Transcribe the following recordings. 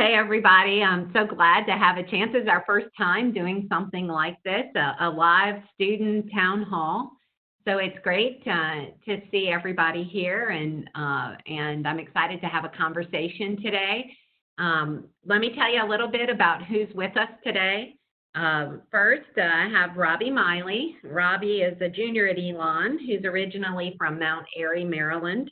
Hey, everybody. I'm so glad to have a chance. It's our first time doing something like this, a live student town hall. So it's great to see everybody here, and I'm excited to have a conversation today. Let me tell you a little bit about who's with us today. First, I have Robbie Miley. Robbie is a junior at Elon, who's originally from Mount Airy, Maryland.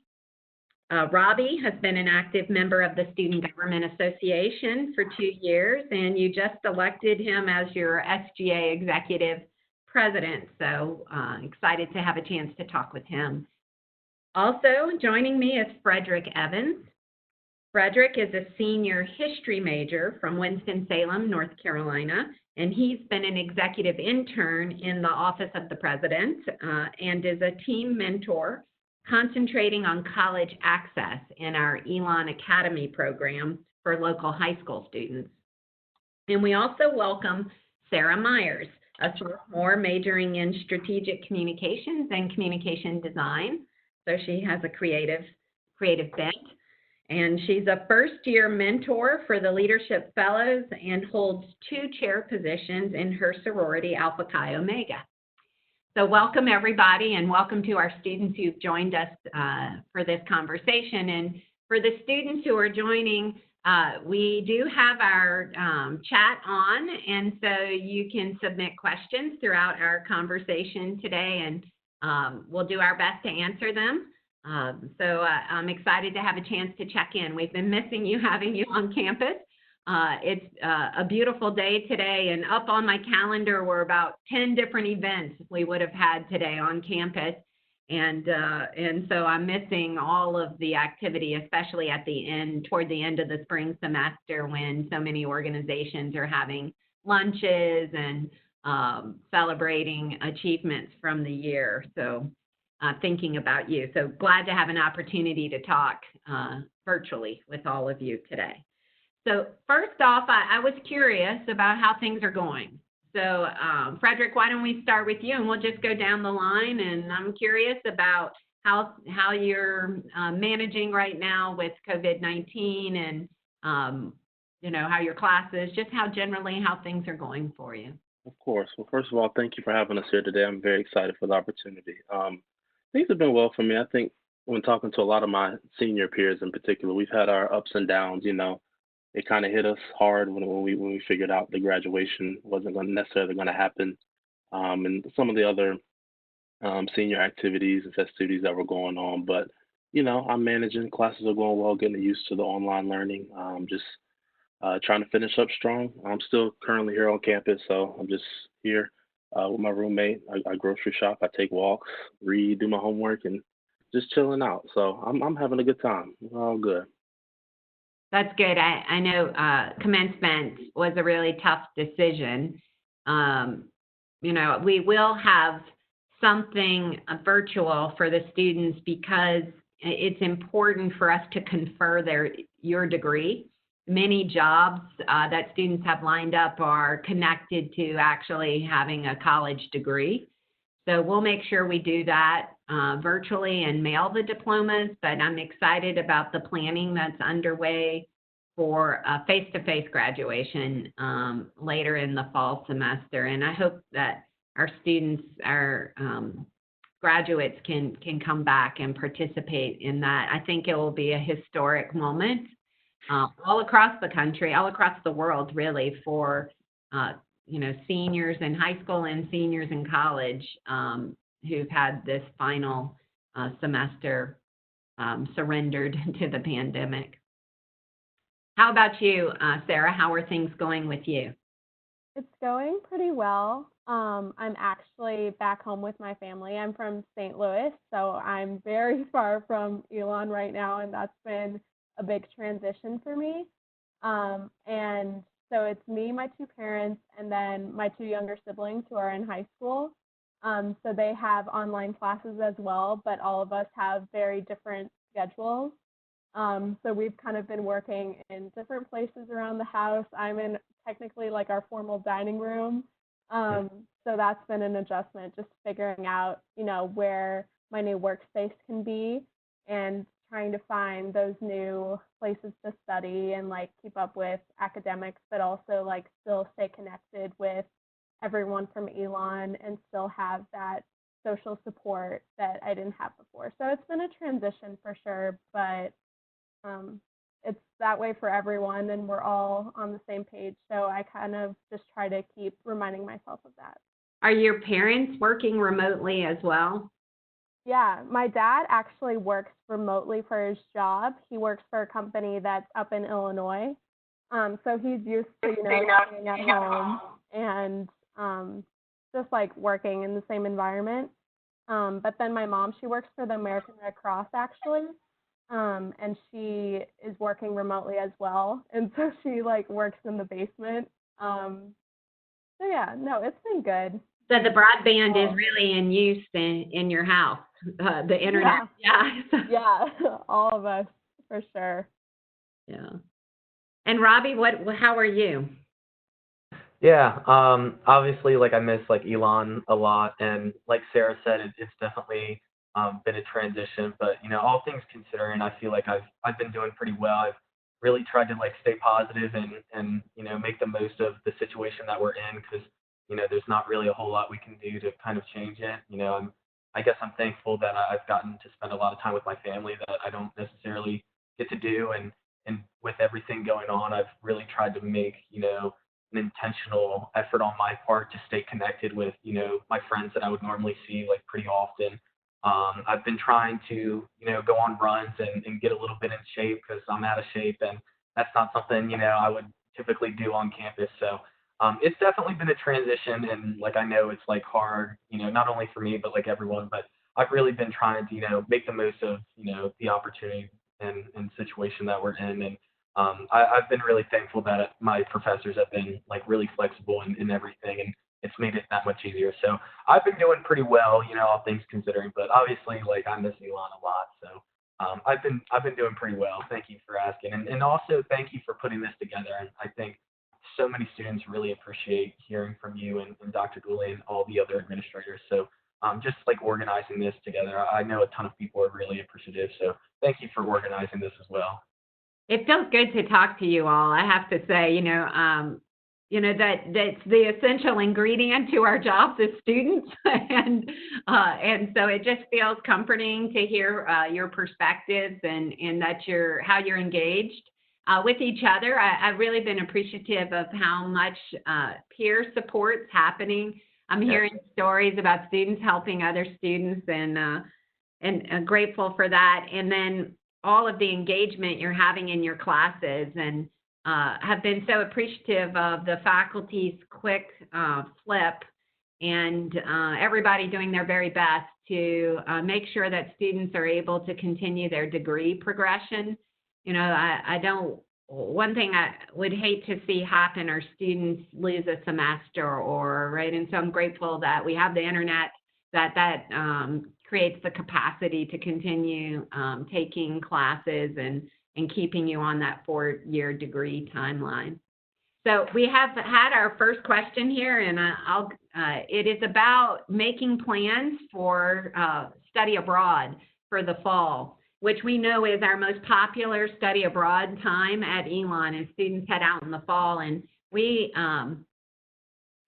Robbie has been an active member of the Student Government Association for 2 years, and you just elected him as your SGA Executive President. So excited to have a chance to talk with him. Also joining me is Frederick Evans. Frederick is a senior history major from Winston-Salem, North Carolina, and he's been an executive intern in the Office of the President and is a team mentor concentrating on college access in our Elon Academy program for local high school students. And we also welcome Sarah Myers, a sophomore majoring in strategic communications and communication design. So she has a creative bent. And she's a first-year mentor for the Leadership Fellows and holds 2 chair positions in her sorority, Alpha Chi Omega. So welcome, everybody, and welcome to our students who've joined us for this conversation. And for the students who are joining, we do have our chat on, and so you can submit questions throughout our conversation today, and we'll do our best to answer them. So I'm excited to have a chance to check in. We've been missing you, having you on campus. It's a beautiful day today, and up on my calendar were about 10 different events we would have had today on campus, and so I'm missing all of the activity, especially at the end, toward the end of the spring semester, when so many organizations are having lunches and celebrating achievements from the year. So thinking about you. So glad to have an opportunity to talk virtually with all of you today. So first off, I was curious about how things are going. So Frederick, why don't we start with you, and we'll just go down the line. And I'm curious about how you're managing right now with COVID-19, and how your classes, just how things are going for you. Of course. Well, first of all, thank you for having us here today. I'm very excited for the opportunity. Things have been well for me. I think when talking to a lot of my senior peers in particular, we've had our ups and downs. It kind of hit us hard when we figured out the graduation wasn't necessarily going to happen, and some of the other senior activities and festivities that were going on. But I'm managing. Classes are going well, getting used to the online learning. Just trying to finish up strong. I'm still currently here on campus, so I'm just here with my roommate. I grocery shop. I take walks, read, do my homework, and just chilling out. So I'm having a good time. We're all good. That's good. I know commencement was a really tough decision. We will have something virtual for the students because it's important for us to confer your degree. Many jobs that students have lined up are connected to actually having a college degree. So we'll make sure we do that virtually and mail the diplomas, but I'm excited about the planning that's underway for face-to-face graduation later in the fall semester. And I hope that our students, our graduates can come back and participate in that. I think it will be a historic moment all across the country, all across the world, really, for seniors in high school and seniors in college who've had this final semester surrendered to the pandemic. How about you, Sarah? How are things going with you? It's going pretty well. I'm actually back home with my family. I'm from St. Louis, so I'm very far from Elon right now, and that's been a big transition for me. And so it's me, my 2 parents, and then my 2 younger siblings who are in high school. So they have online classes as well, but all of us have very different schedules. So we've kind of been working in different places around the house. I'm in technically like our formal dining room. So that's been an adjustment, just figuring out, where my new workspace can be and trying to find those new places to study and like keep up with academics, but also like still stay connected with everyone from Elon and still have that social support that I didn't have before. So it's been a transition for sure, but it's that way for everyone and we're all on the same page. So I kind of just try to keep reminding myself of that. Are your parents working remotely as well? Yeah, my dad actually works remotely for his job. He works for a company that's up in Illinois. So he's used to, staying at home and just like working in the same environment. But then my mom, she works for the American Red Cross actually. And she is working remotely as well. And so she like works in the basement. So yeah, no, it's been good. So the broadband is really in use in your house, the internet. Yeah. Yeah, all of us for sure. Yeah. And Robbie, how are you? Yeah, obviously, like I miss like Elon a lot, and like Sarah said, it's definitely been a transition. But all things considering, I feel like I've been doing pretty well. I've really tried to like stay positive and make the most of the situation that we're in because there's not really a whole lot we can do to kind of change it. I guess I'm thankful that I've gotten to spend a lot of time with my family that I don't necessarily get to do, and with everything going on, I've really tried to make an intentional effort on my part to stay connected with, my friends that I would normally see like pretty often. I've been trying to, go on runs and get a little bit in shape because I'm out of shape and that's not something, I would typically do on campus. So it's definitely been a transition and like I know it's like hard, not only for me, but like everyone, but I've really been trying to, make the most of, the opportunity and situation that we're in. And I've been really thankful that my professors have been like really flexible in everything, and it's made it that much easier. So I've been doing pretty well, all things considering. But obviously, like I miss Elon a lot, so I've been doing pretty well. Thank you for asking, and also thank you for putting this together. And I think so many students really appreciate hearing from you and Dr. Dooley and all the other administrators. So just like organizing this together, I know a ton of people are really appreciative. So thank you for organizing this as well. It feels good to talk to you all. I have to say, that's the essential ingredient to our jobs as students, and so it just feels comforting to hear your perspectives and that how you're engaged with each other. I've really been appreciative of how much peer support's happening. I'm hearing stories about students helping other students, and grateful for that. And then all of the engagement you're having in your classes, and have been so appreciative of the faculty's quick flip and everybody doing their very best to make sure that students are able to continue their degree progression. One thing I would hate to see happen are students lose a semester right. And so I'm grateful that we have the internet that creates the capacity to continue taking classes and keeping you on that 4-year degree timeline. So we have had our first question here, and it is about making plans for study abroad for the fall, which we know is our most popular study abroad time at Elon, and students head out in the fall. And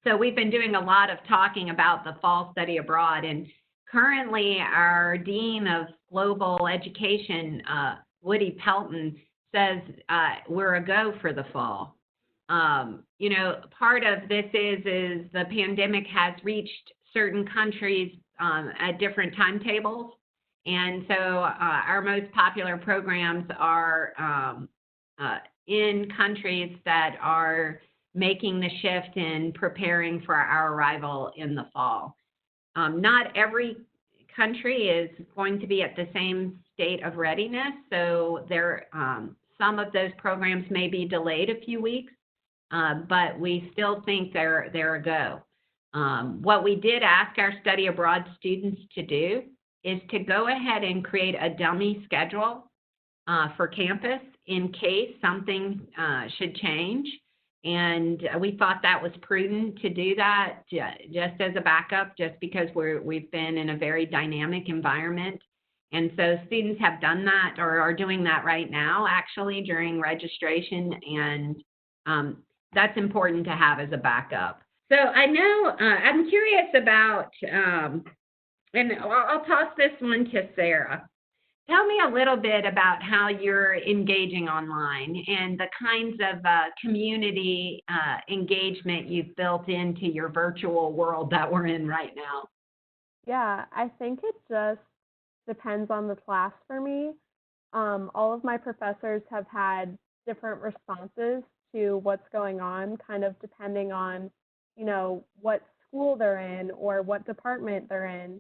so we've been doing a lot of talking about the fall study abroad, and currently our Dean of Global Education, Woody Pelton, says we're a go for the fall. Part of this is the pandemic has reached certain countries at different timetables. And so our most popular programs are in countries that are making the shift and preparing for our arrival in the fall. Not every country is going to be at the same state of readiness, so some of those programs may be delayed a few weeks, but we still think they're a go. What we did ask our study abroad students to do is to go ahead and create a dummy schedule for campus in case something should change. And we thought that was prudent to do that just as a backup, just because we've been in a very dynamic environment. And so students have done that or are doing that right now, actually, during registration. And that's important to have as a backup. So I know I'm curious about, and I'll toss this one to Sarah. Tell me a little bit about how you're engaging online and the kinds of community engagement you've built into your virtual world that we're in right now. Yeah, I think it just depends on the class for me. All of my professors have had different responses to what's going on, kind of depending on, what school they're in or what department they're in.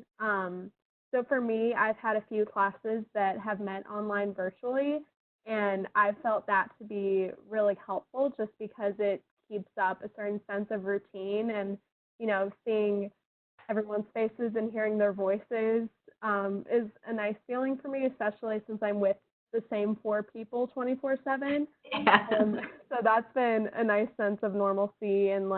So for me, I've had a few classes that have met online virtually, and I've felt that to be really helpful just because it keeps up a certain sense of routine and, seeing everyone's faces and hearing their voices is a nice feeling for me, especially since I'm with the same 4 people 24/7. So that's been a nice sense of normalcy and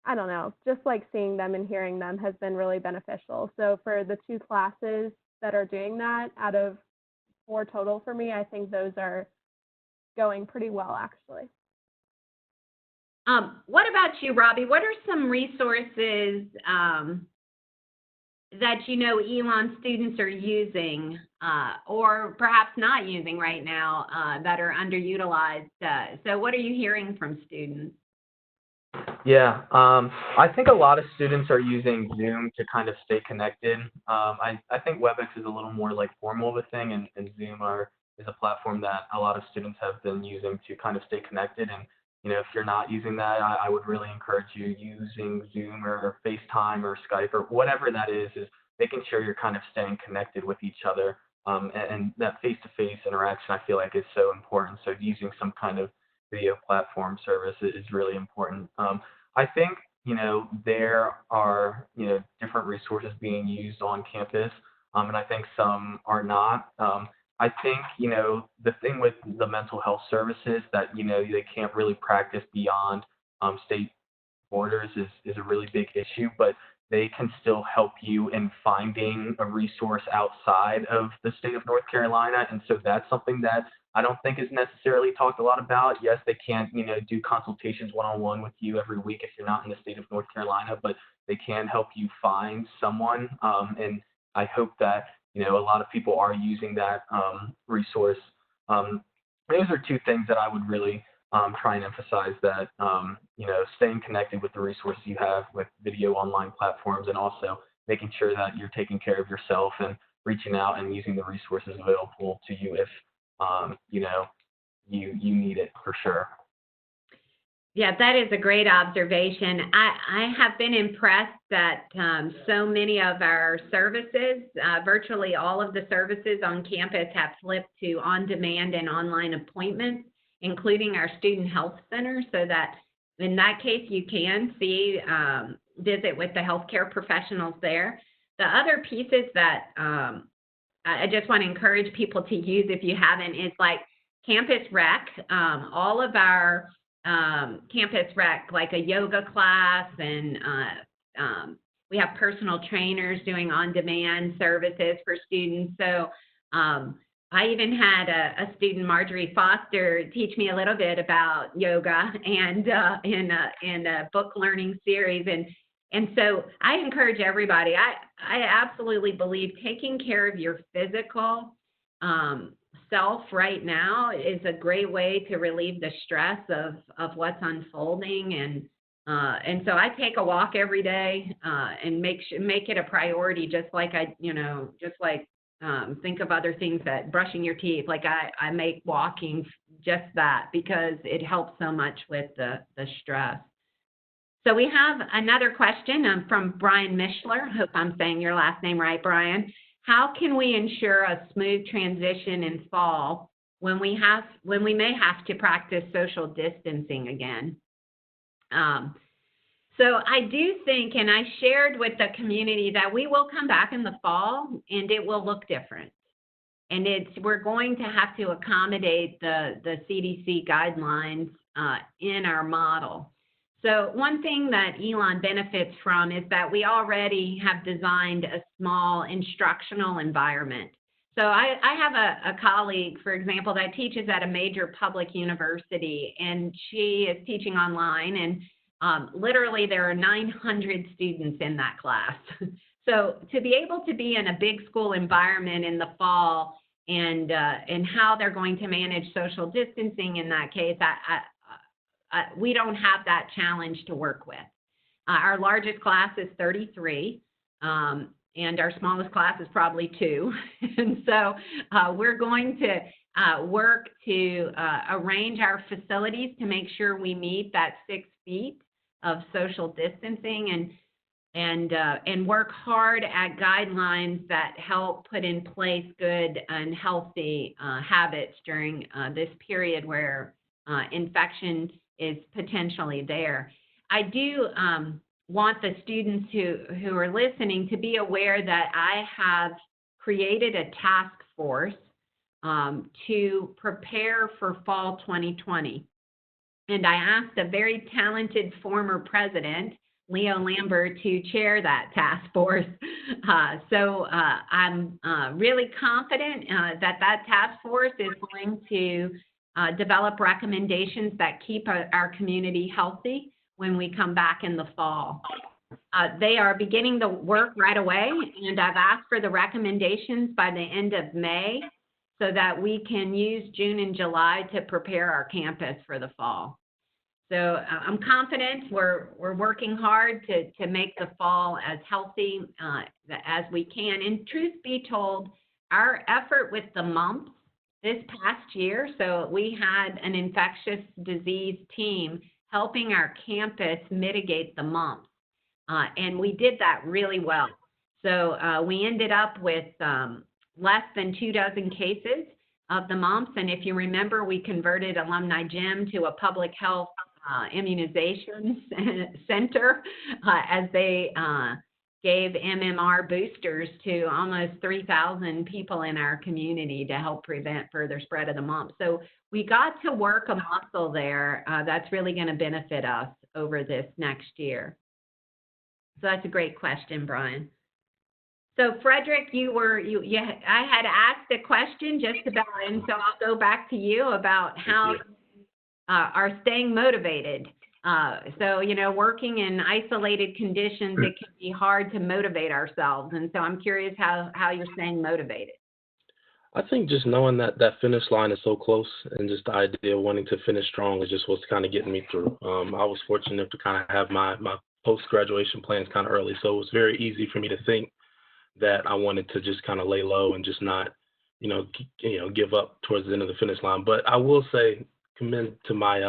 I don't know, just seeing them and hearing them has been really beneficial. So for the 2 classes that are doing that out of 4 total for me, I think those are going pretty well actually. What about you, Robbie? What are some resources that Elon students are using or perhaps not using right now that are underutilized? So what are you hearing from students? Yeah, I think a lot of students are using Zoom to kind of stay connected. I think WebEx is a little more formal of a thing, and Zoom is a platform that a lot of students have been using to kind of stay connected. And if you're not using that, I would really encourage you using Zoom or FaceTime or Skype or whatever that is making sure you're kind of staying connected with each other. And that face-to-face interaction, I feel like, is so important. So using some kind of video platform service is really important. I think, there are, different resources being used on campus, and I think some are not. I think, the thing with the mental health services that, they can't really practice beyond state borders is a really big issue, but they can still help you in finding a resource outside of the state of North Carolina. And so that's something that I don't think is necessarily talked a lot about. Yes, they can't, do consultations one-on-one with you every week if you're not in the state of North Carolina, but they can help you find someone. And I hope that, a lot of people are using that resource. Those are 2 things that I would really try and emphasize, that, staying connected with the resources you have with video online platforms, and also making sure that you're taking care of yourself and reaching out and using the resources available to you if, you need it for sure. Yeah, that is a great observation. I have been impressed that so many of our services, virtually all of the services on campus, have flipped to on-demand and online appointments, including our student health center, so that in that case you can visit with the healthcare professionals there. The other pieces that I just want to encourage people to use, if you haven't, is Campus Rec. All of our Campus Rec, like a yoga class, and we have personal trainers doing on-demand services for students. So I even had a student, Marjorie Foster, teach me a little bit about yoga and in a book learning series. And so I encourage everybody. I absolutely believe taking care of your physical self right now is a great way to relieve the stress of what's unfolding. And so I take a walk every day and make it a priority, just like think of other things, that brushing your teeth. I make walking just that, because it helps so much with the stress. So we have another question from Brian Mishler. Hope I'm saying your last name right, Brian. How can we ensure a smooth transition in fall when we may have to practice social distancing again? So I do think, and I shared with the community, that we will come back in the fall and it will look different. And we're going to have to accommodate the CDC guidelines in our model. So one thing that Elon benefits from is that we already have designed a small instructional environment. So I have a colleague, for example, that teaches at a major public university, and she is teaching online, and literally there are 900 students in that class. So to be able to be in a big school environment in the fall, and how they're going to manage social distancing in that case, we don't have that challenge to work with. Our largest class is 33. And our smallest class is probably 2. And so we're going to work to arrange our facilities to make sure we meet that 6 feet of social distancing, and work hard at guidelines that help put in place good and healthy habits during this period where infection is potentially there. I do want the students who are listening to be aware that I have created a task force to prepare for fall 2020. And I asked a very talented former president, Leo Lambert, to chair that task force. So I'm really confident that task force is going to develop recommendations that keep our community healthy when we come back in the fall. They are beginning the work right away, and I've asked for the recommendations by the end of May so that we can use June and July to prepare our campus for the fall. So I'm confident we're working hard to make the fall as healthy as we can. And truth be told, our effort with the mumps this past year, so we had an infectious disease team helping our campus mitigate the mumps. And we did that really well. So we ended up with less than 24 cases of the mumps. And if you remember, we converted Alumni Gym to a public health immunization center as they gave MMR boosters to almost 3,000 people in our community to help prevent further spread of the mumps. So we got to work a muscle there that's really going to benefit us over this next year. So that's a great question, Brian. So Frederick, I had asked a question just about, and so I'll go back to you about how you are staying motivated. So, working in isolated conditions, it can be hard to motivate ourselves. And so I'm curious how you're staying motivated. I think just knowing that finish line is so close, and just the idea of wanting to finish strong is just what's kind of getting me through. I was fortunate to kind of have my post-graduation plans kind of early, so it was very easy for me to think that I wanted to just kind of lay low and just not, give up towards the end of the finish line. But I will say, commend to my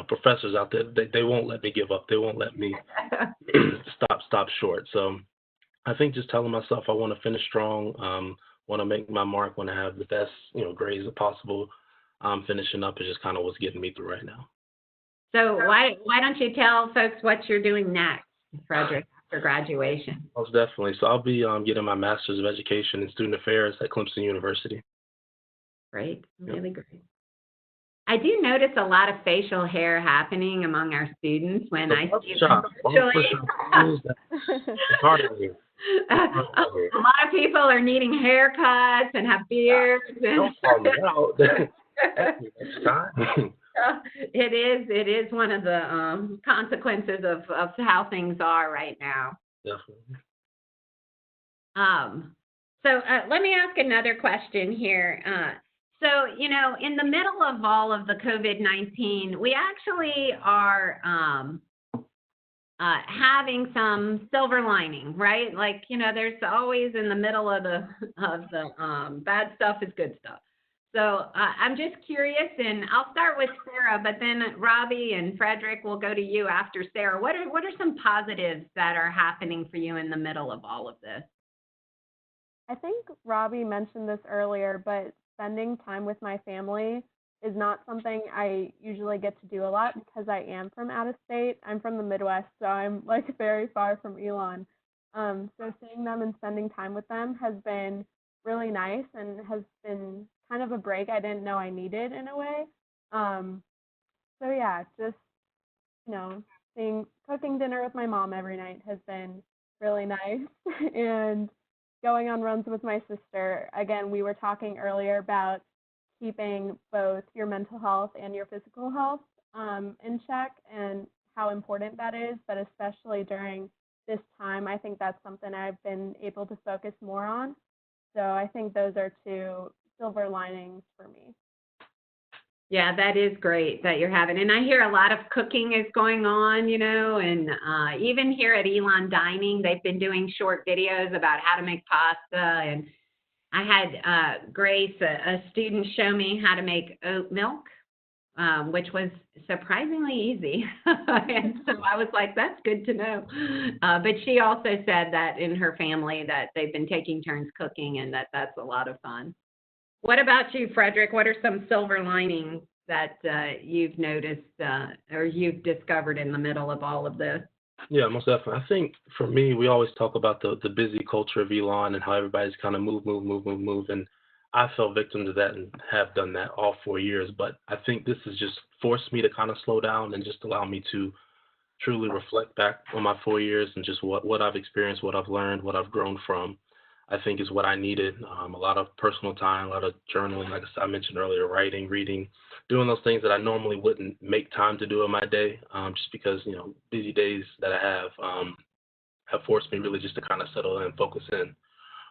professors out there. They won't let me give up. They won't let me stop short. So I think just telling myself I want to finish strong, want to make my mark, want to have the best grades possible. Finishing up is just kind of what's getting me through right now. So why don't you tell folks what you're doing next, Frederick, after graduation? Most definitely. So I'll be getting my Master's of Education in Student Affairs at Clemson University. Great, really great. I do notice a lot of facial hair happening among our students when I see them virtually. It's hard out here. A lot of people are needing haircuts and have beards. Don't call me out. Next time. It is one of the consequences of how things are right now. Definitely. So let me ask another question here. So, in the middle of all of the COVID-19, we actually are having some silver lining, right? Like, there's always in the middle of the bad stuff is good stuff. So I'm just curious, and I'll start with Sarah, but then Robbie and Frederick will go to you after Sarah. What are some positives that are happening for you in the middle of all of this? I think Robbie mentioned this earlier, but spending time with my family is not something I usually get to do a lot because I am from out of state. I'm from the Midwest, so I'm very far from Elon. So seeing them and spending time with them has been really nice and has been kind of a break I didn't know I needed in a way. So yeah, just cooking dinner with my mom every night has been really nice. And going on runs with my sister. Again, we were talking earlier about keeping both your mental health and your physical health in check and how important that is, but especially during this time, I think that's something I've been able to focus more on. So I think those are two silver linings for me. Yeah, that is great that you're having. And I hear a lot of cooking is going on, and even here at Elon Dining, they've been doing short videos about how to make pasta. And I had Grace, a student, show me how to make oat milk, which was surprisingly easy. And so I was like, that's good to know. But she also said that in her family that they've been taking turns cooking and that's a lot of fun. What about you, Frederick? What are some silver linings that you've noticed or you've discovered in the middle of all of this? Yeah, most definitely. I think for me, we always talk about the busy culture of Elon and how everybody's kind of move. And I fell victim to that and have done that all 4 years. But I think this has just forced me to kind of slow down and just allow me to truly reflect back on my 4 years and just what I've experienced, what I've learned, what I've grown from. I think is what I needed. A lot of personal time, a lot of journaling, like I mentioned earlier, writing, reading, doing those things that I normally wouldn't make time to do in my day, just because busy days that I have forced me really just to kind of settle in and focus in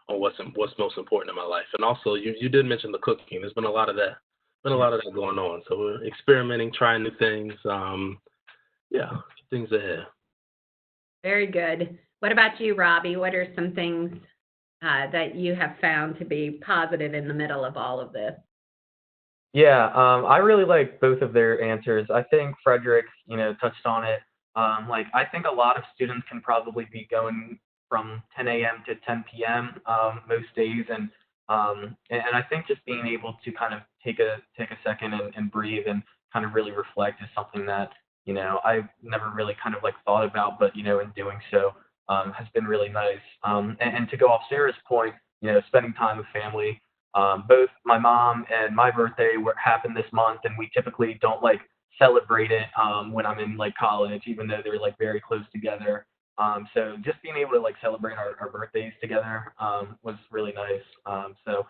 on what's most important in my life. And also, you did mention the cooking. There's been a lot of that, going on. So we're experimenting, trying new things. Yeah, things ahead. Very good. What about you, Robbie? What are some things that you have found to be positive in the middle of all of this? Yeah, I really like both of their answers. I think Frederick, touched on it. Like, I think a lot of students can probably be going from 10 a.m. to 10 p.m. Most days, and I think just being able to kind of take a second and breathe and kind of really reflect is something that I've never really kind of like thought about, but in doing so has been really nice. And to go off Sarah's point, spending time with family. Both my mom and my birthday happened this month, and we typically don't like celebrate it when I'm in like college, even though they're like very close together. So just being able to like celebrate our birthdays together was really nice. So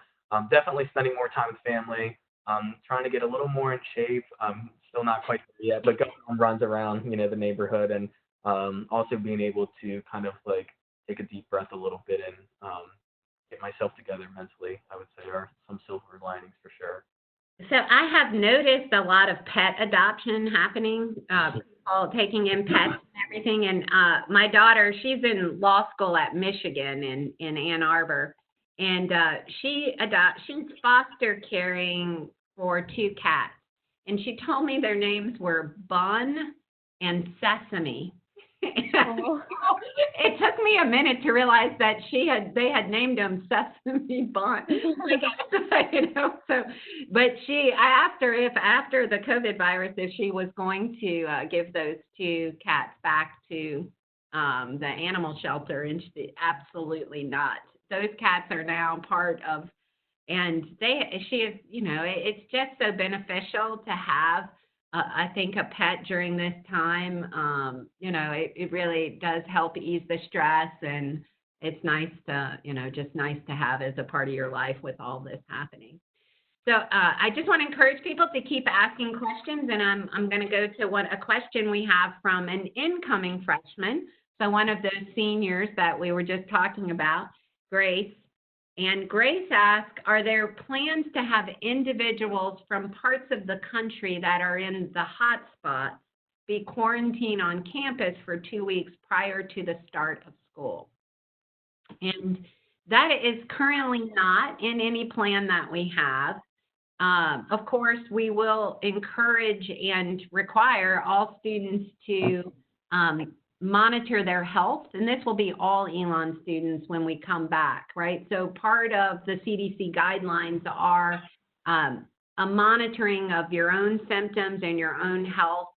definitely spending more time with family. Trying to get a little more in shape. Still not quite there yet, but going on runs around the neighborhood, and also being able to kind of like take a deep breath a little bit and get myself together mentally, I would say, are some silver linings for sure. So I have noticed a lot of pet adoption happening, people taking in pets and everything. And my daughter, she's in law school at Michigan in Ann Arbor, and she's foster caring for 2 cats. And she told me their names were Bun and Sesame. Oh. It took me a minute to realize that they had named him Sesame Bun. So, but I asked her if after the COVID virus, if she was going to give those 2 cats back to the animal shelter, and she absolutely not. Those cats are now part of, and she is, it's just so beneficial to have. I think a pet during this time, it really does help ease the stress, and it's nice to, just nice to have as a part of your life with all this happening. So I just want to encourage people to keep asking questions, and I'm going to go to a question we have from an incoming freshman. So one of those seniors that we were just talking about, Grace. And Grace asked, are there plans to have individuals from parts of the country that are in the hot spots be quarantined on campus for 2 weeks prior to the start of school? And that is currently not in any plan that we have. Of course, we will encourage and require all students to monitor their health, and this will be all Elon students when we come back, right? So part of the CDC guidelines are a monitoring of your own symptoms and your own health,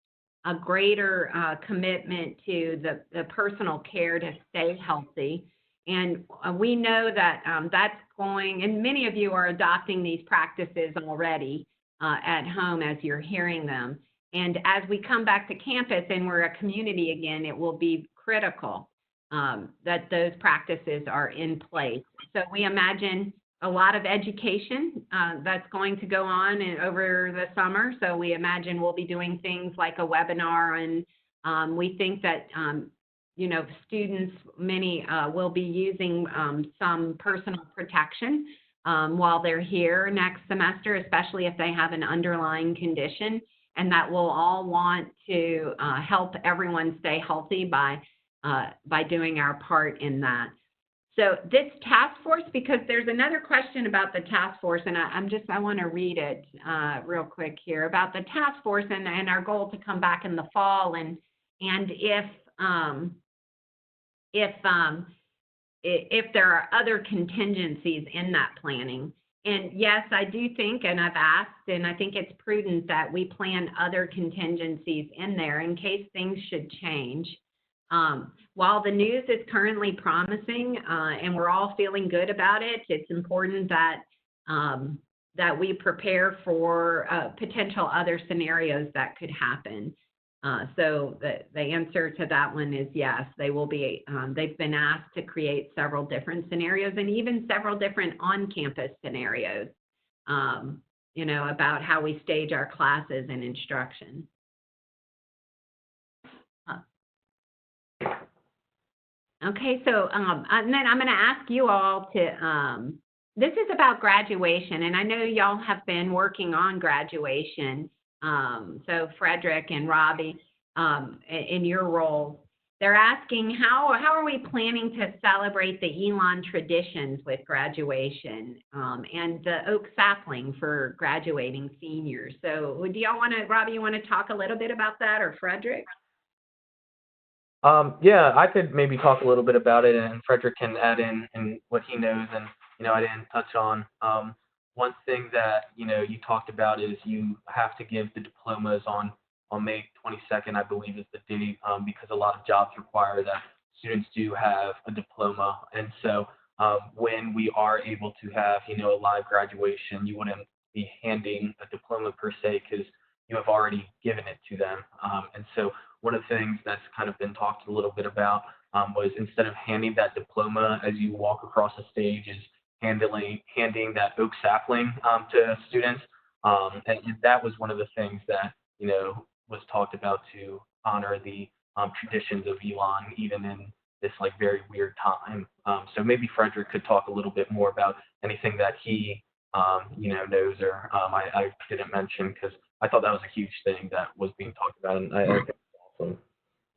a greater commitment to the personal care to stay healthy. And we know that that's going, and many of you are adopting these practices already at home as you're hearing them. And as we come back to campus and we're a community again, it will be critical. that those practices are in place. So we imagine a lot of education that's going to go on over the summer. So we imagine we'll be doing things like a webinar, and we think that students, many will be using some personal protection while they're here next semester, especially if they have an underlying condition, and that we'll all want to help everyone stay healthy by doing our part in that. So this task force, because there's another question about the task force, and I want to read it real quick here about the task force and our goal to come back in the fall, and if there are other contingencies in that planning. And yes, I do think, and I've asked, and I think it's prudent that we plan other contingencies in there in case things should change. While the news is currently promising and we're all feeling good about it, it's important that we prepare for potential other scenarios that could happen. So the answer to that one is yes, they will be. They've been asked to create several different scenarios and even several different on-campus scenarios, about how we stage our classes and instruction. Okay, so and then I'm going to ask you all to, this is about graduation, and I know y'all have been working on graduation. So Frederick and Robbie, in your roles, they're asking how are we planning to celebrate the Elon traditions with graduation and the oak sapling for graduating seniors. So do y'all want to, Robbie, you want to talk a little bit about that, or Frederick? Yeah, I could maybe talk a little bit about it, and Frederick can add in what he knows, and I didn't touch on. One thing that you talked about is you have to give the diplomas on May 22nd, I believe is the date, because a lot of jobs require that students do have a diploma, and so when we are able to have a live graduation, you wouldn't be handing a diploma per se because you have already given it to them, and so one of the things that's kind of been talked a little bit about was instead of handing that diploma as you walk across the stage, is handing that oak sapling to students. And that was one of the things that, was talked about to honor the traditions of Elon, even in this very weird time. So maybe Frederick could talk a little bit more about anything that he, knows or I didn't mention, because I thought that was a huge thing that was being talked about, and I think awesome.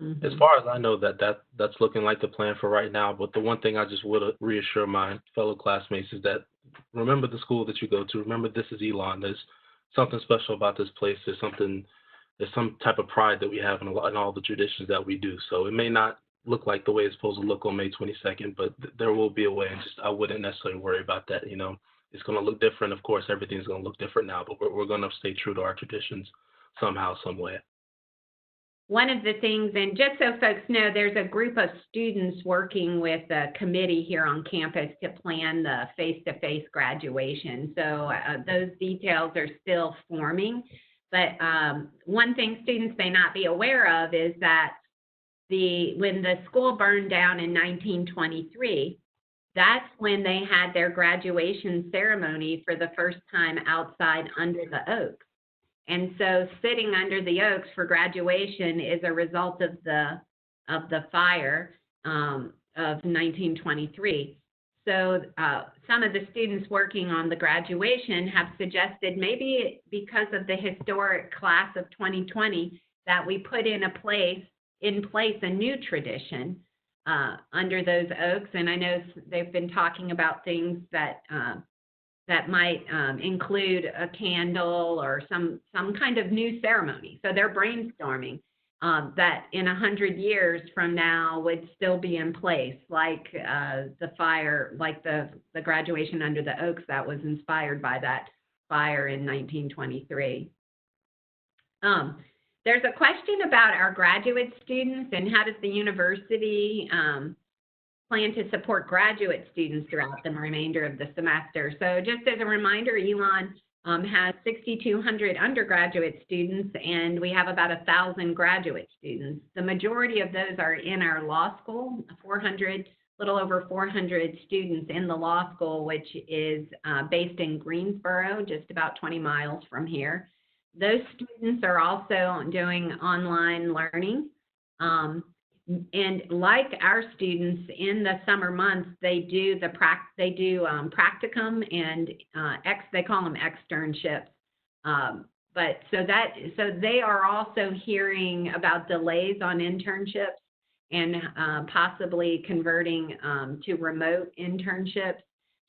Mm-hmm. As far as I know, that's looking like the plan for right now. But the one thing I just would reassure my fellow classmates is that remember the school that you go to. Remember, this is Elon. There's something special about this place. There's some type of pride that we have in all the traditions that we do. So it may not look like the way it's supposed to look on May 22nd, but there will be a way. And I wouldn't necessarily worry about that. It's going to look different. Of course, everything's going to look different now, but we're going to stay true to our traditions somehow, some way. One of the things, and just so folks know, there's a group of students working with a committee here on campus to plan the face-to-face graduation. So those details are still forming. But one thing students may not be aware of is that when the school burned down in 1923, that's when they had their graduation ceremony for the first time outside under the oaks. And so sitting under the oaks for graduation is a result of the fire of 1923. So some of the students working on the graduation have suggested maybe because of the historic class of 2020 that we put in place a new tradition under those oaks. And I know they've been talking about things that might include a candle or some kind of new ceremony. So they're brainstorming that in 100 years from now would still be in place, like the fire, like the graduation under the oaks that was inspired by that fire in 1923. There's a question about our graduate students and how does the university plan to support graduate students throughout the remainder of the semester. So just as a reminder, Elon has 6,200 undergraduate students, and we have about 1,000 graduate students. The majority of those are in our law school, 400, little over 400 students in the law school, which is based in Greensboro, just about 20 miles from here. Those students are also doing online learning. And like our students in the summer months, they do practicum and they call them externships. But so they are also hearing about delays on internships and possibly converting to remote internships.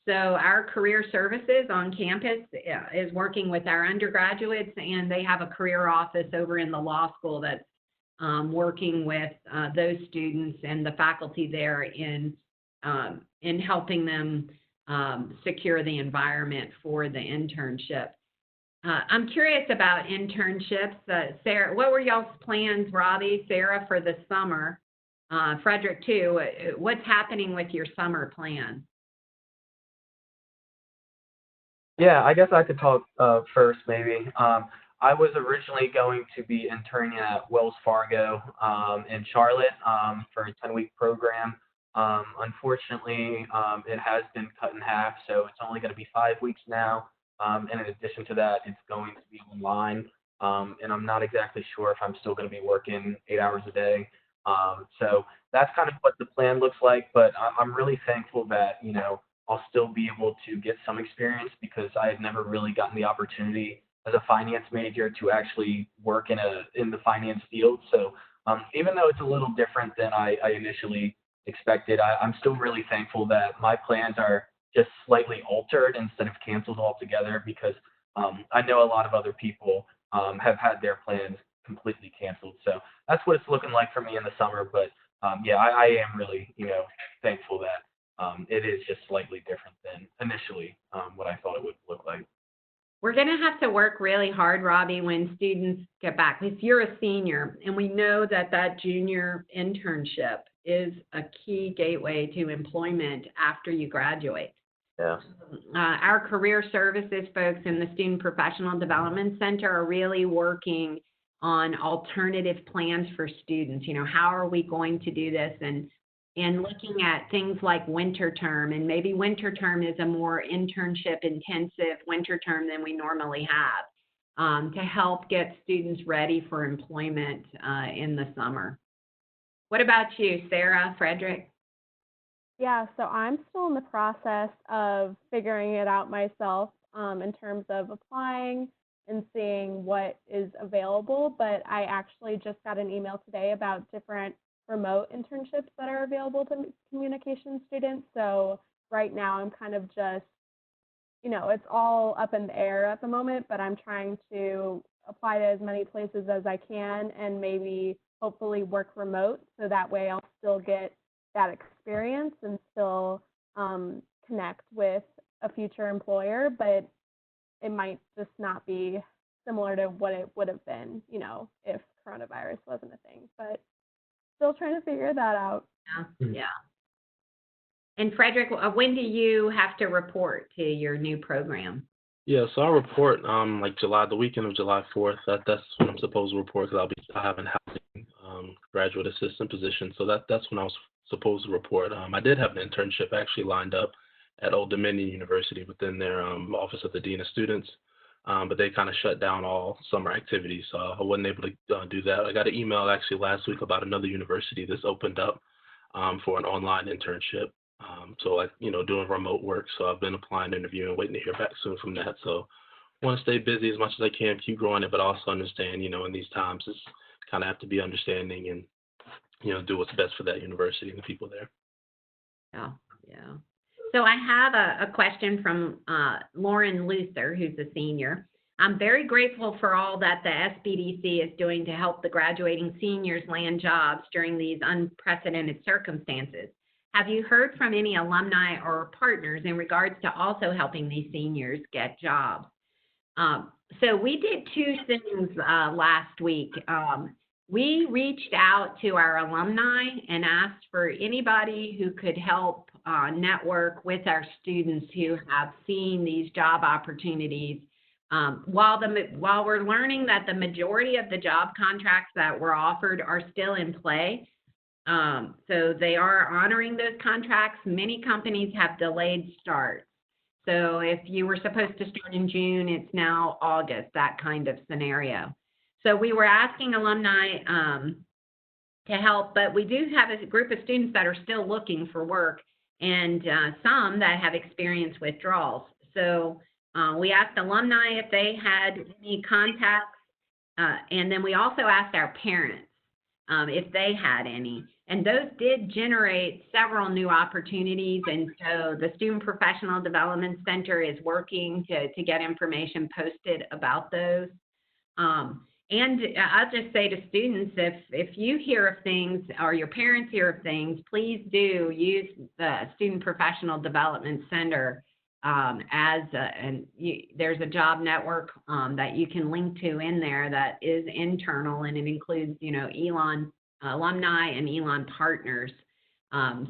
So our career services on campus is working with our undergraduates, and they have a career office over in the law school that's working with those students and the faculty there in helping them secure the environment for the internship. I'm curious about internships. Sarah, what were y'all's plans, Robbie, Sarah, for the summer? Frederick, too. What's happening with your summer plan? Yeah, I guess I could talk first, maybe. I was originally going to be interning at Wells Fargo in Charlotte for a 10-week program. Unfortunately, it has been cut in half, so it's only going to be 5 weeks now. And in addition to that, it's going to be online. And I'm not exactly sure if I'm still going to be working 8 hours a day. So that's kind of what the plan looks like. But I'm really thankful that, I'll still be able to get some experience because I had never really gotten the opportunity as a finance major to actually work in the finance field. So even though it's a little different than I initially expected, I'm still really thankful that my plans are just slightly altered instead of canceled altogether because I know a lot of other people have had their plans completely canceled. So that's what it's looking like for me in the summer. But yeah, I am really, thankful that it is just slightly different than initially what I thought it would look like. We're going to have to work really hard, Robbie, when students get back. If you're a senior, and we know that junior internship is a key gateway to employment after you graduate. Yeah. Our career services folks in the Student Professional Development Center are really working on alternative plans for students. How are we going to do this? And looking at things like winter term, and maybe winter term is a more internship intensive winter term than we normally have, to help get students ready for employment in the summer. What about you, Sarah, Frederick? Yeah, so I'm still in the process of figuring it out myself in terms of applying and seeing what is available, but I actually just got an email today about different remote internships that are available to communication students. So right now I'm kind of just, it's all up in the air at the moment, but I'm trying to apply to as many places as I can and maybe hopefully work remote so that way I'll still get that experience and still connect with a future employer, but it might just not be similar to what it would have been, if coronavirus wasn't a thing. But still trying to figure that out. Yeah. And Frederick, when do you have to report to your new program? Yeah, so I'll report like the weekend of July 4th. That's when I'm supposed to report because I'll have a housing graduate assistant position. So that's when I was supposed to report. I did have an internship actually lined up at Old Dominion University within their Office of the Dean of Students. But they kind of shut down all summer activities, so I wasn't able to do that. I got an email actually last week about another university that's opened up for an online internship. So doing remote work. So I've been applying, interviewing, waiting to hear back soon from that. So I want to stay busy as much as I can, keep growing it, but also understand, in these times, it's kind of have to be understanding and, do what's best for that university and the people there. Yeah. So I have a question from Lauren Luther, who's a senior. I'm very grateful for all that the SBDC is doing to help the graduating seniors land jobs during these unprecedented circumstances. Have you heard from any alumni or partners in regards to also helping these seniors get jobs? So we did two things last week. We reached out to our alumni and asked for anybody who could help network with our students who have seen these job opportunities While we're learning that the majority of the job contracts that were offered are still in play, so they are honoring those contracts, many companies have delayed starts. So if you were supposed to start in June, it's now August, that kind of scenario. So we were asking alumni to help, but we do have a group of students that are still looking for work, and some that have experienced withdrawals. So we asked alumni if they had any contacts, and then we also asked our parents if they had any. And those did generate several new opportunities. And so the Student Professional Development Center is working to get information posted about those. And I'll just say to students, if you hear of things or your parents hear of things, please do use the Student Professional Development Center there's a job network that you can link to in there that is internal, and it includes, Elon alumni and Elon partners.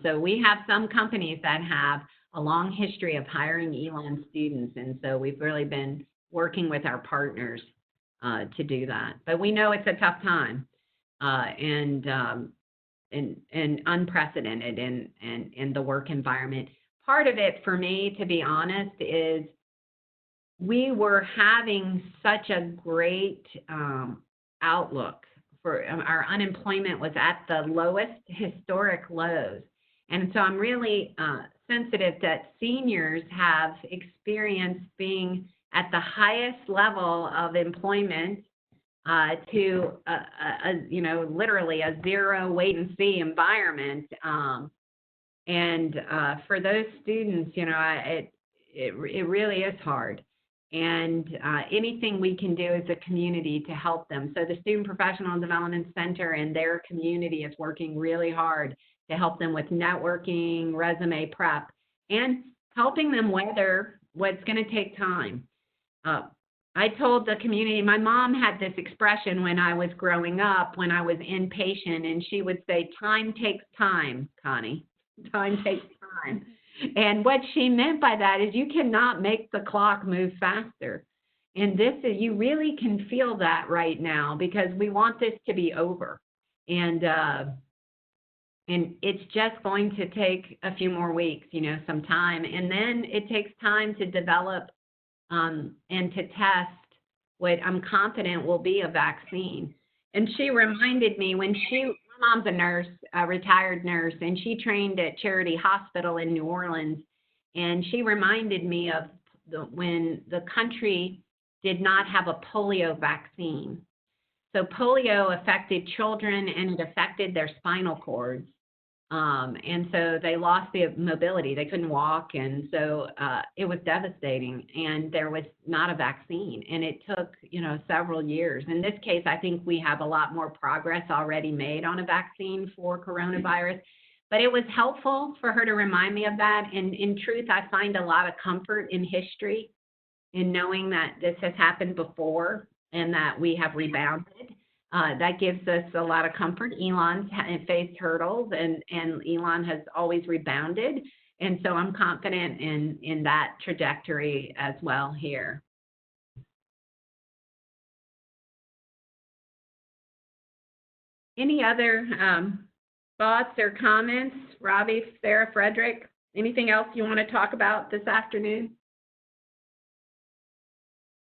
So we have some companies that have a long history of hiring Elon students, and so we've really been working with our partners to do that. But we know it's a tough time and unprecedented in the work environment. Part of it, for me, to be honest, is we were having such a great outlook. For our unemployment was at the lowest historic lows. And so I'm really sensitive that seniors have experienced being at the highest level of employment to literally a zero wait and see environment. And for those students, it really is hard. And anything we can do as a community to help them. So the Student Professional Development Center and their community is working really hard to help them with networking, resume prep, and helping them weather what's going to take time. I told the community, my mom had this expression when I was growing up, when I was inpatient, and she would say, time takes time, Connie. Time takes time. And what she meant by that is you cannot make the clock move faster. And you really can feel that right now because we want this to be over. And it's just going to take a few more weeks, some time. And then it takes time to develop and to test what I'm confident will be a vaccine. And she reminded me my mom's a nurse, a retired nurse, and she trained at Charity Hospital in New Orleans. And she reminded me of when the country did not have a polio vaccine. So polio affected children and it affected their spinal cords. And so they lost the mobility. They couldn't walk. And so it was devastating. And there was not a vaccine. And it took, several years. In this case, I think we have a lot more progress already made on a vaccine for coronavirus. But it was helpful for her to remind me of that. And in truth, I find a lot of comfort in history in knowing that this has happened before and that we have rebounded. That gives us a lot of comfort. Elon's faced hurdles, and Elon has always rebounded. And so I'm confident in that trajectory as well here. Any other thoughts or comments? Robbie, Sarah, Frederick, anything else you want to talk about this afternoon?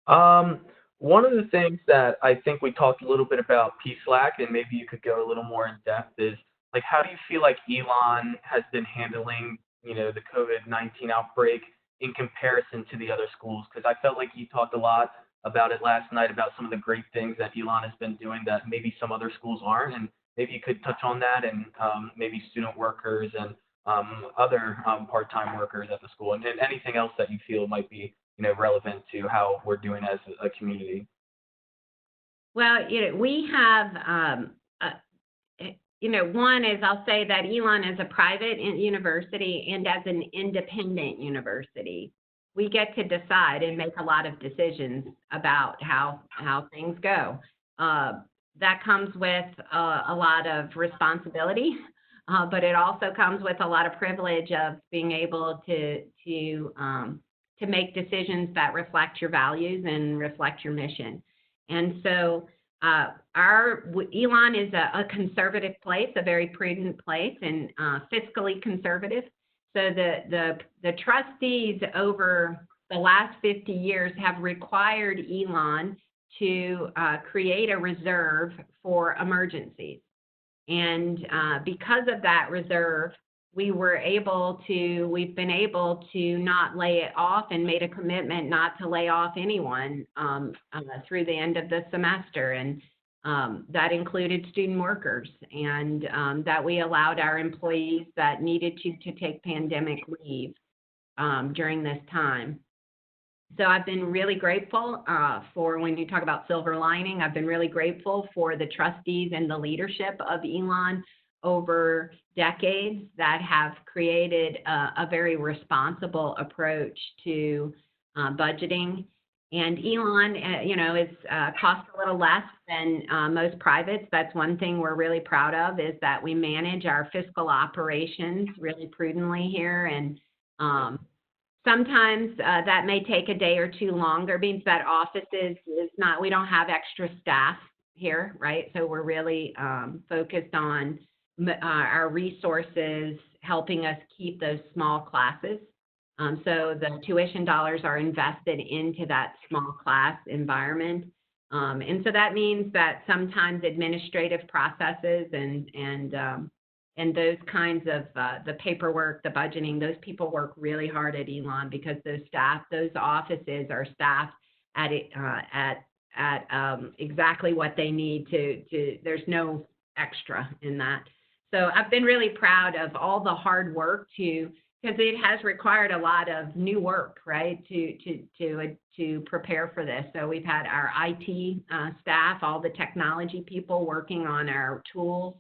One of the things that I think we talked a little bit about PSLAC, and maybe you could go a little more in depth, is like, how do you feel like Elon has been handling, the COVID-19 outbreak in comparison to the other schools? Because I felt like you talked a lot about it last night, about some of the great things that Elon has been doing that maybe some other schools aren't, and maybe you could touch on that, and maybe student workers and other part-time workers at the school, and anything else that you feel might be relevant to how we're doing as a community. Well, we have, one is I'll say that Elon is a private university, and as an independent university, we get to decide and make a lot of decisions about how things go. That comes with a lot of responsibility, but it also comes with a lot of privilege of being able to to make decisions that reflect your values and reflect your mission. And so Elon is a conservative place, a very prudent place, and fiscally conservative. So the trustees over the last 50 years have required Elon to create a reserve for emergencies. And because of that reserve, we've been able to not lay it off, and made a commitment not to lay off anyone through the end of the semester. And that included student workers, and that we allowed our employees that needed to take pandemic leave during this time. So I've been really grateful for, when you talk about silver lining, I've been really grateful for the trustees and the leadership of Elon over decades that have created a very responsible approach to budgeting. And Elon, is costs a little less than most privates. That's one thing we're really proud of, is that we manage our fiscal operations really prudently here. And sometimes that may take a day or two longer, means that offices we don't have extra staff here, right? So we're really focused on our resources, helping us keep those small classes. So the tuition dollars are invested into that small class environment. And so that means that sometimes administrative processes and those kinds of the paperwork, the budgeting, those people work really hard at Elon, because those offices are staffed at exactly what they need to there's no extra in that. So I've been really proud of all the hard work because it has required a lot of new work, right, to prepare for this. So we've had our IT staff, all the technology people working on our tools,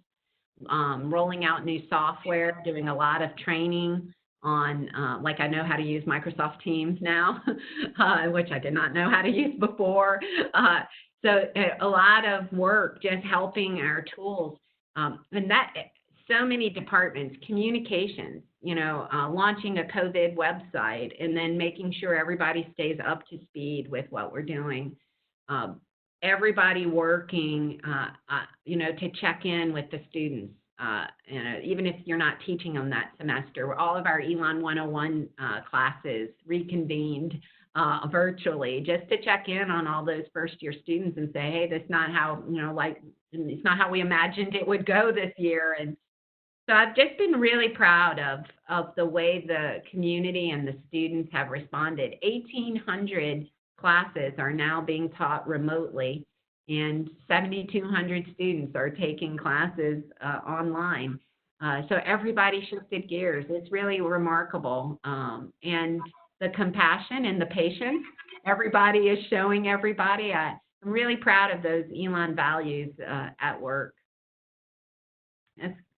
rolling out new software, doing a lot of training on, like I know how to use Microsoft Teams now, which I did not know how to use before. So a lot of work just helping our tools. And that, so many departments, communications, launching a COVID website, and then making sure everybody stays up to speed with what we're doing. Everybody working, to check in with the students, even if you're not teaching them that semester. All of our Elon 101 classes reconvened virtually, just to check in on all those first-year students and say, hey, that's not how, it's not how we imagined it would go this year. And so I've just been really proud of the way the community and the students have responded. 1,800 classes are now being taught remotely, and 7,200 students are taking classes online. So everybody shifted gears. It's really remarkable. And the compassion and the patience everybody is showing everybody. I'm really proud of those Elon values at work.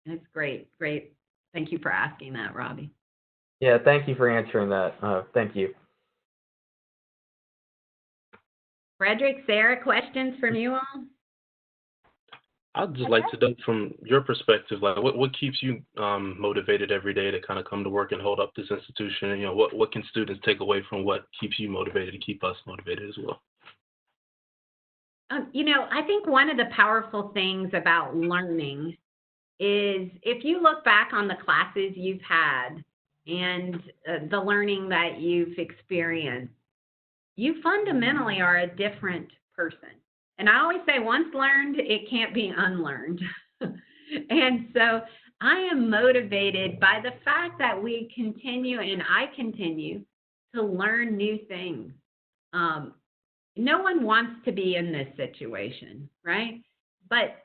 That's great. Thank you for asking that, Robbie. Yeah, thank you for answering that. Thank you. Frederick, Sarah, questions from you all? I'd just like to know from your perspective, like what keeps you motivated every day to kind of come to work and hold up this institution? What can students take away from what keeps you motivated to keep us motivated as well? I think one of the powerful things about learning is if you look back on the classes you've had and the learning that you've experienced, you fundamentally are a different person. And I always say, once learned, it can't be unlearned. And so I am motivated by the fact that we continue, and I continue, to learn new things. No one wants to be in this situation, right? But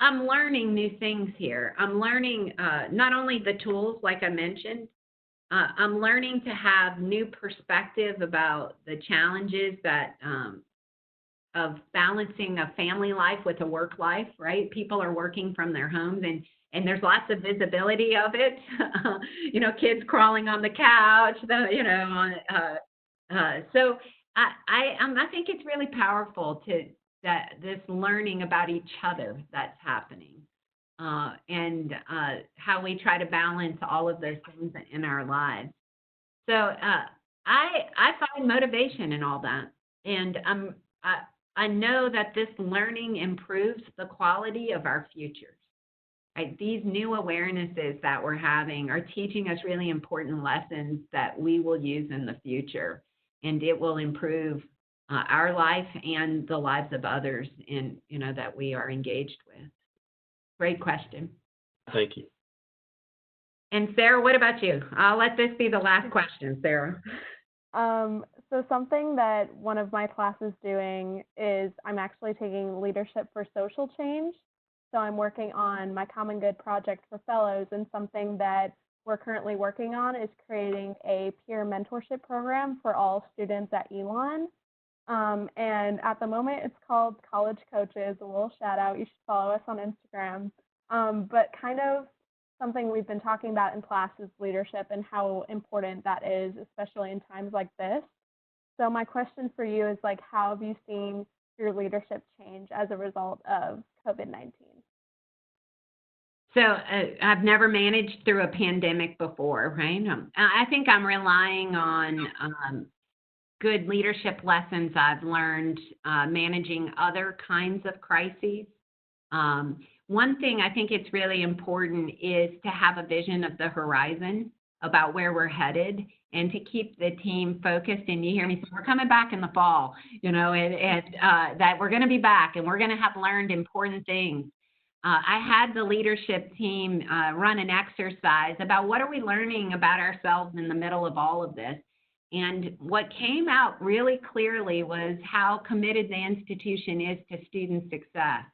I'm learning new things here. I'm learning not only the tools, like I mentioned, I'm learning to have new perspective about the challenges that of balancing a family life with a work life, right? People are working from their homes, and there's lots of visibility of it. Kids crawling on the couch, so I think it's really powerful that this learning about each other that's happening, and how we try to balance all of those things in our lives. So I find motivation in all that, and I know that this learning improves the quality of our futures. Right? These new awarenesses that we're having are teaching us really important lessons that we will use in the future, and it will improve our life and the lives of others in that we are engaged with. Great question. Thank you. And Sarah, what about you? I'll let this be the last question, Sarah. So something that one of my classes doing is I'm actually taking leadership for social change. So I'm working on my Common Good project for fellows, and something that we're currently working on is creating a peer mentorship program for all students at Elon. And at the moment, it's called College Coaches. A little shout out. You should follow us on Instagram. But kind of something we've been talking about in class is leadership and how important that is, especially in times like this. So my question for you is, like, how have you seen your leadership change as a result of COVID-19? So I've never managed through a pandemic before, right? I think I'm relying on good leadership lessons I've learned managing other kinds of crises. One thing I think it's really important is to have a vision of the horizon about where we're headed, and to keep the team focused. And you hear me say, we're coming back in the fall, and that we're going to be back, and we're going to have learned important things. I had the leadership team run an exercise about what are we learning about ourselves in the middle of all of this. And what came out really clearly was how committed the institution is to student success,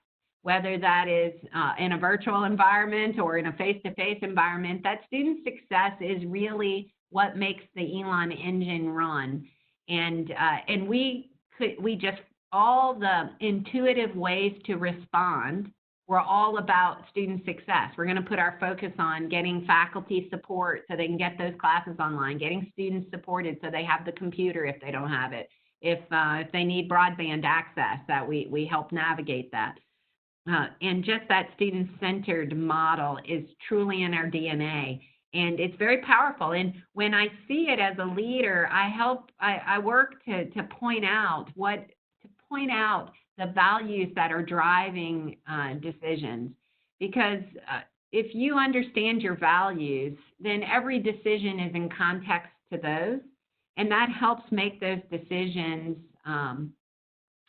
whether that is in a virtual environment or in a face-to-face environment. That student success is really what makes the Elon engine run. And we just, all the intuitive ways to respond were all about student success. We're going to put our focus on getting faculty support so they can get those classes online, getting students supported so they have the computer if they don't have it, if they need broadband access, that we help navigate that. And just that student-centered model is truly in our DNA, and it's very powerful. And when I see it as a leader, I work to point out the values that are driving decisions. Because if you understand your values, then every decision is in context to those, and that helps make those decisions.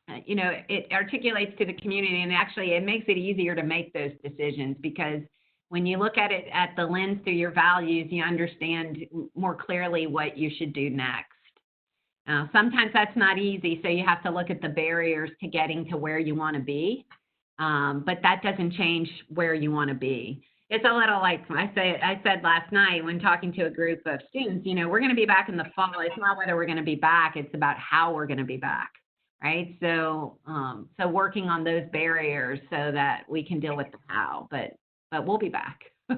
It articulates to the community, and actually it makes it easier to make those decisions, because when you look at it at the lens through your values, you understand more clearly what you should do next. Sometimes that's not easy, so you have to look at the barriers to getting to where you want to be, but that doesn't change where you want to be. It's a little like I said last night when talking to a group of students, we're going to be back in the fall. It's not whether we're going to be back, it's about how we're going to be back, right? So working on those barriers so that we can deal with the how, but we'll be back. So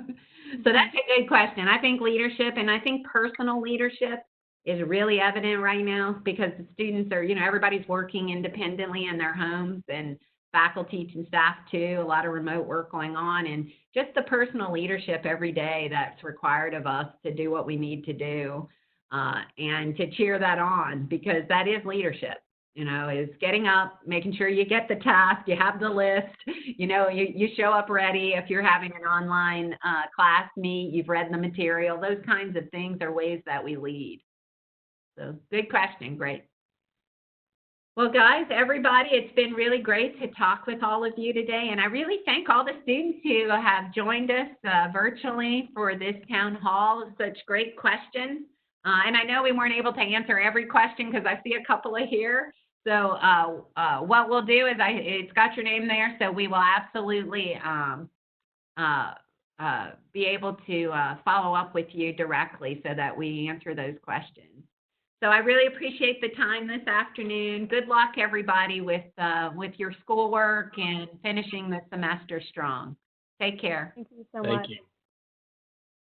that's a good question. I think leadership, and I think personal leadership, is really evident right now, because the students are, everybody's working independently in their homes, and faculty and staff too, a lot of remote work going on, and just the personal leadership every day that's required of us to do what we need to do, and to cheer that on, because that is leadership, is getting up, making sure you get the task, you have the list, you show up ready. If you're having an online class meet, you've read the material. Those kinds of things are ways that we lead. So good question. Great. Well, guys, everybody, it's been really great to talk with all of you today. And I really thank all the students who have joined us virtually for this town hall. Such great questions. And I know we weren't able to answer every question, because I see a couple of here. So what we'll do is, it's got your name there, so we will absolutely be able to follow up with you directly so that we answer those questions. So I really appreciate the time this afternoon. Good luck, everybody, with your schoolwork and finishing the semester strong. Take care. Thank you so Thank much. you.